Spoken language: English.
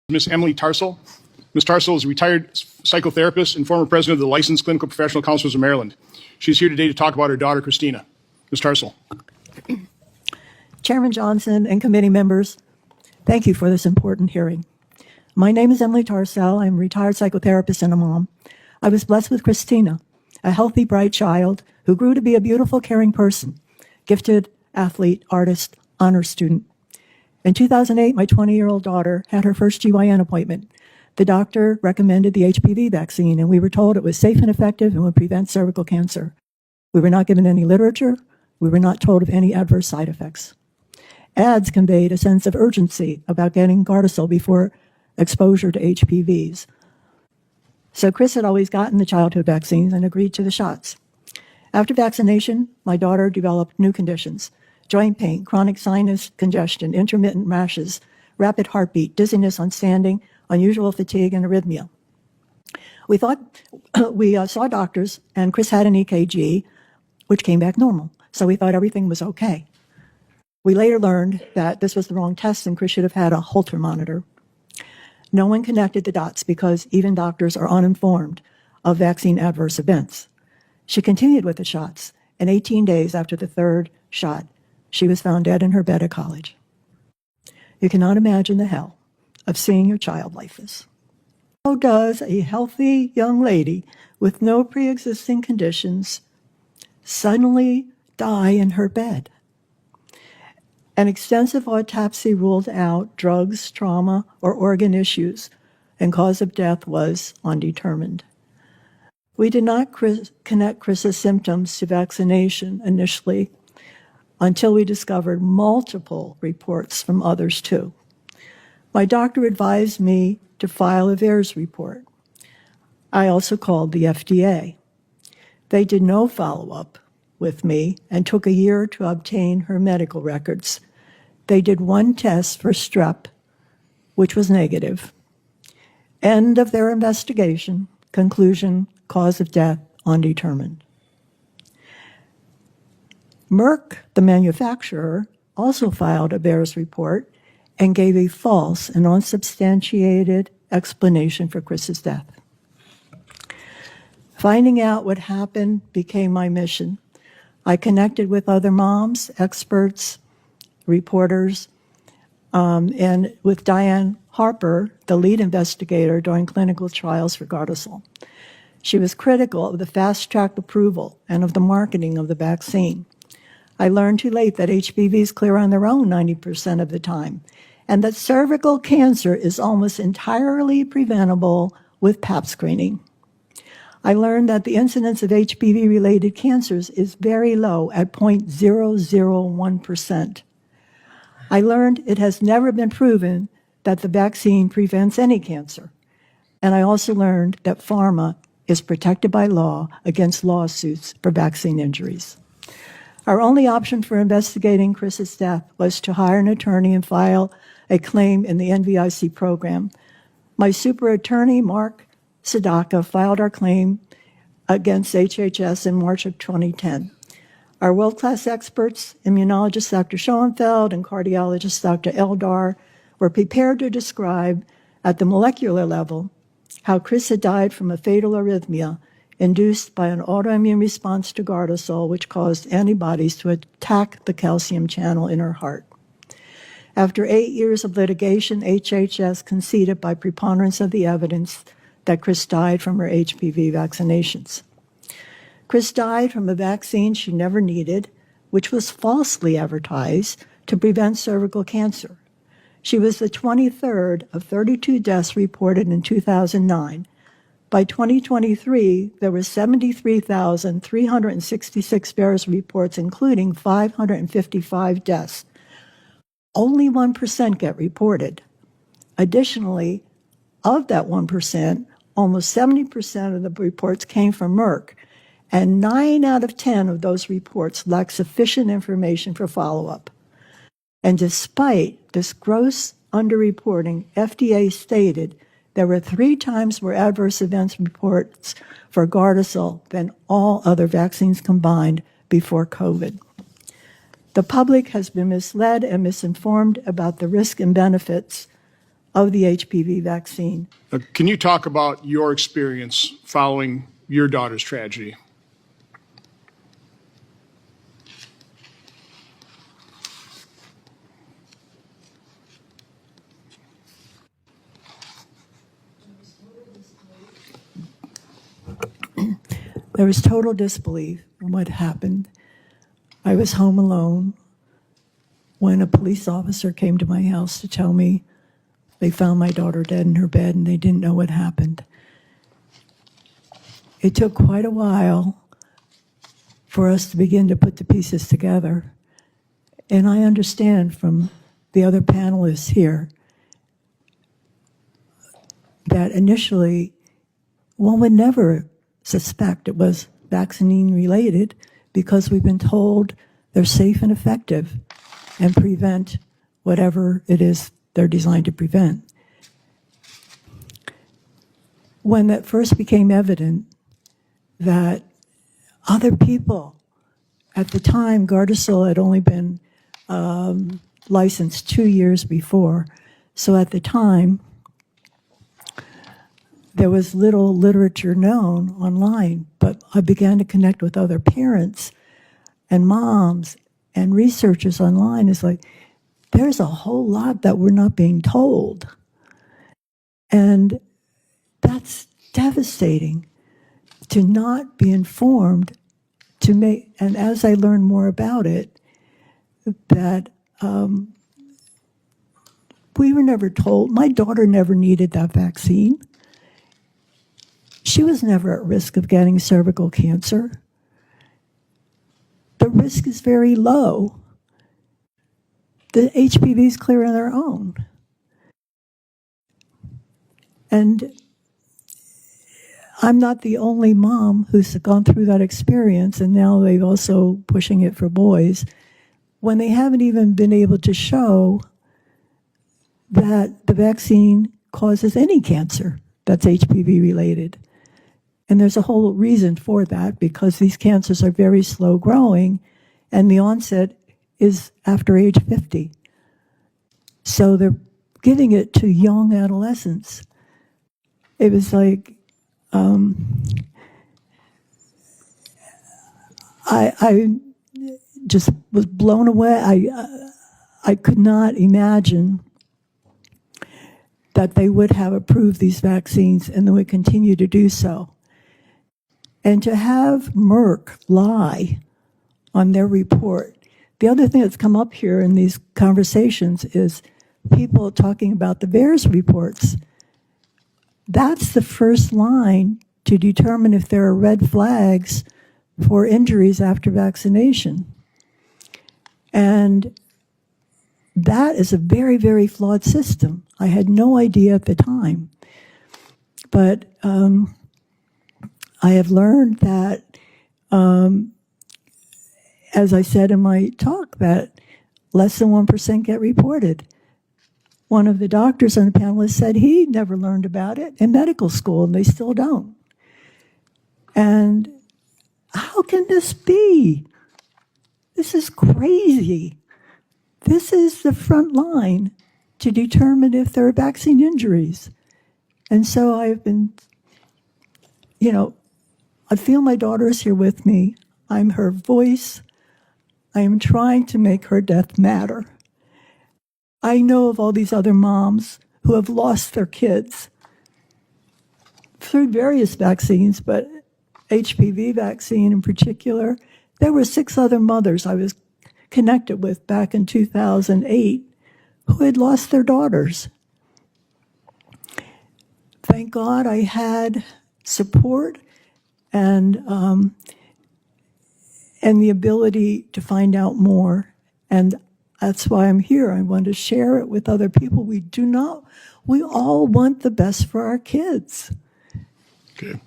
Ms. Emily Tarsell. Ms. Tarsell is a retired psychotherapist and former president of the Licensed Clinical Professional Counselors of Maryland. She's here today to talk about her daughter, Christina. Ms. Tarsell. Chairman Johnson and committee members, thank you for this important hearing. My name is Emily Tarsell. I'm a retired psychotherapist and a mom. I was blessed with Christina, a healthy, bright child who grew to be a beautiful, caring person, gifted, athlete, artist, honor student. In 2008, my 20-year-old daughter had her first GYN appointment. The doctor recommended the HPV vaccine, and we were told it was safe and effective and would prevent cervical cancer. We were not given any literature. We were not told of any adverse side effects. Ads conveyed a sense of urgency about getting Gardasil before exposure to HPVs. So Chris had always gotten the childhood vaccines and agreed to the shots. After vaccination, my daughter developed new conditions: joint pain, chronic sinus congestion, intermittent rashes, rapid heartbeat, dizziness on standing, unusual fatigue, and arrhythmia. We saw doctors, and Chris had an EKG, which came back normal. So we thought everything was okay. We later learned that this was the wrong test and Chris should have had a Holter monitor. No one connected the dots because even doctors are uninformed of vaccine adverse events. She continued with the shots, and 18 days after the third shot, she was found dead in her bed at college. You cannot imagine the hell of seeing your child like this. How does a healthy young lady with no pre-existing conditions suddenly die in her bed? An extensive autopsy ruled out drugs, trauma, or organ issues, and cause of death was undetermined. We did not connect Chris's symptoms to vaccination initially until we discovered multiple reports from others too. My doctor advised me to file a VAERS report. I also called the FDA. They did no follow-up with me and took a year to obtain her medical records. They did one test for strep, which was negative. End of their investigation. Conclusion, cause of death undetermined. Merck, the manufacturer, also filed a VAERS report and gave a false and unsubstantiated explanation for Chris's death. Finding out what happened became my mission. I connected with other moms, experts, reporters, and with Diane Harper, the lead investigator during clinical trials for Gardasil. She was critical of the fast-track approval and of the marketing of the vaccine. I learned too late that HPVs clear on their own 90% of the time, and that cervical cancer is almost entirely preventable with Pap screening. I learned that the incidence of HPV-related cancers is very low at 0.001%. I learned it has never been proven that the vaccine prevents any cancer. And I also learned that pharma is protected by law against lawsuits for vaccine injuries. Our only option for investigating Chris's death was to hire an attorney and file a claim in the NVIC program. My super attorney, Mark Sadaka, filed our claim against HHS in March of 2010. Our world-class experts, immunologist Dr. Schoenfeld and cardiologist Dr. Eldar, were prepared to describe at the molecular level how Chris had died from a fatal arrhythmia induced by an autoimmune response to Gardasil, which caused antibodies to attack the calcium channel in her heart. After 8 years of litigation, HHS conceded by preponderance of the evidence that Chris died from her HPV vaccinations. Chris died from a vaccine she never needed, which was falsely advertised to prevent cervical cancer. She was the 23rd of 32 deaths reported in 2009. By 2023, there were 73,366 VAERS reports, including 555 deaths. Only 1% get reported. Additionally, of that 1%, almost 70% of the reports came from Merck, and 9 out of 10 of those reports lack sufficient information for follow-up. And despite this gross underreporting, FDA stated there were 3 times more adverse events reports for Gardasil than all other vaccines combined before COVID. The public has been misled and misinformed about the risk and benefits of the HPV vaccine. Can you talk about your experience following your daughter's tragedy? There was total disbelief in what happened. I was home alone when a police officer came to my house to tell me they found my daughter dead in her bed and they didn't know what happened. It took quite a while for us to begin to put the pieces together. And I understand from the other panelists here that initially one would never suspect it was vaccine related because we've been told they're safe and effective and prevent whatever it is they're designed to prevent. When that first became evident that other people, at the time, Gardasil had only been licensed 2 years before. So at the time, there was little literature known online, but I began to connect with other parents and moms and researchers online. It's like, there's a whole lot that we're not being told. And that's devastating to not be informed, to make, and as I learned more about it, that we were never told. My daughter never needed that vaccine. She was never at risk of getting cervical cancer. The risk is very low. The HPV is clear on their own. And I'm not the only mom who's gone through that experience, and now they're also pushing it for boys, when they haven't even been able to show that the vaccine causes any cancer that's HPV related. And there's a whole reason for that, because these cancers are very slow growing and the onset is after age 50. So they're giving it to young adolescents. It was like, I just was blown away. I could not imagine that they would have approved these vaccines and they would continue to do so. And to have Merck lie on their report. The other thing that's come up here in these conversations is people talking about the VAERS reports. That's the first line to determine if there are red flags for injuries after vaccination. And that is a very, very flawed system. I had no idea at the time. But I have learned that, as I said in my talk, that less than 1% get reported. One of the doctors on the panel said he never learned about it in medical school, and they still don't. And how can this be? This is crazy. This is the front line to determine if there are vaccine injuries. And so I've been, I feel my daughter is here with me. I'm her voice. I am trying to make her death matter. I know of all these other moms who have lost their kids through various vaccines, but HPV vaccine in particular. There were 6 other mothers I was connected with back in 2008 who had lost their daughters. Thank God I had support and the ability to find out more. And that's why I'm here. I want to share it with other people. We all want the best for our kids. Okay.